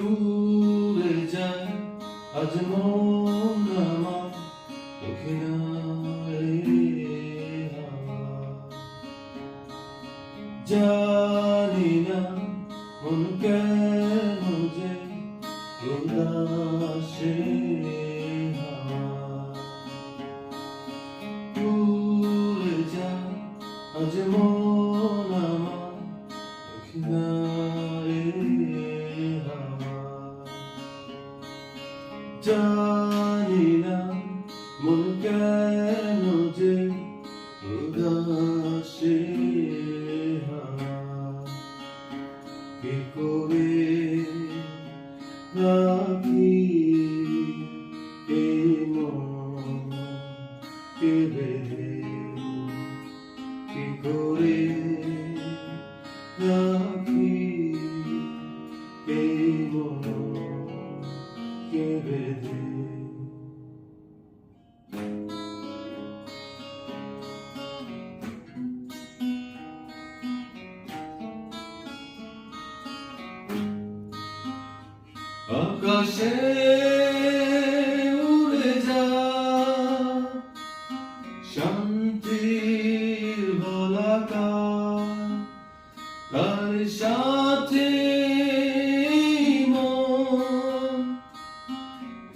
উড়ে যায় আজ মন আমার দক্ষিণারে হাওয়া। জানি না মন কেন যে উদাসে হাওয়া। উড়ে যায় আজ মন আমার দক্ষিণারে হাওয়া। জানি না মন কেন যে উদাসে হাওয়া। কি করে রাখি এই মনকে বেঁধে, কি করে রাখি এই মনকে বেঁধে। আকাশে উড়ে যায় শান্তির বলাকা, তার সাথে মন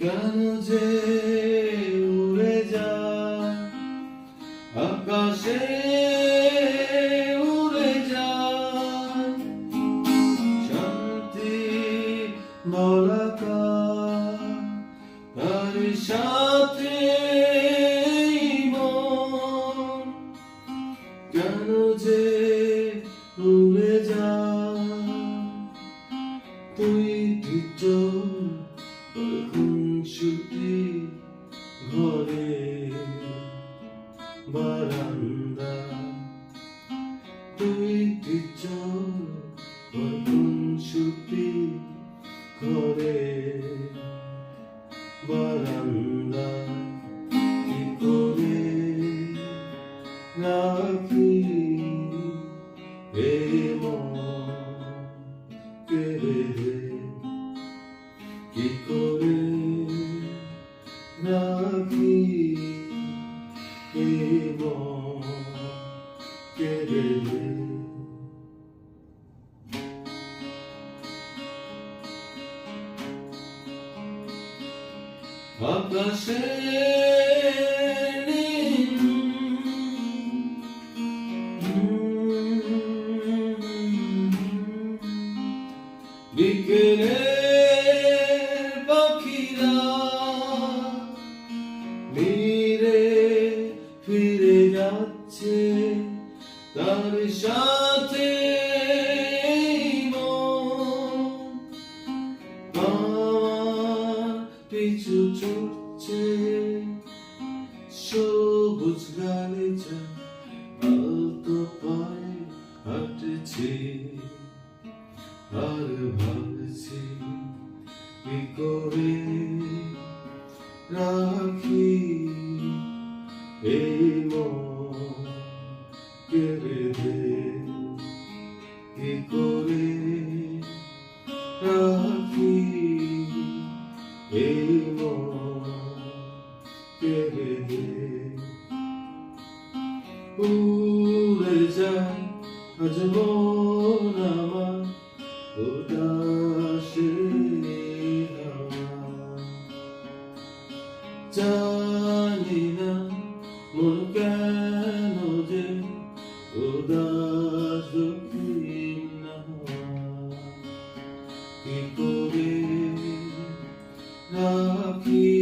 কেন যে উড়ে যায়। আকাশে উড়ে যায় শান্তি বলাকা, তার সাথে মন কেন যে উড়ে যায়। তুই চল খুনসুটি ঘরে বারান্দা, তুই চল খুনসুটি ঘরে বারান্দা। কি করে রাখি এই মনকে বেঁধে, কি করে রাখি এই মনকে বেঁধে। আকাশে বিকেলের পাখিরা ধীরে ফিরে যাচ্ছে, তার সাথে পিছু ছুটছে সবুজ গালিচা, আলতো পায়ে হাঁটছি আর ভাবছি কি করে রাখি এই মনকে বেঁধে, কি করে রাখি এই মনকে বেঁধে। উড়ে যায় আজ মন আমার উদাসে হাওয়া। জানি না মন কেন যে উদাস দক্ষিণা হাওয়া। কি করে রাখি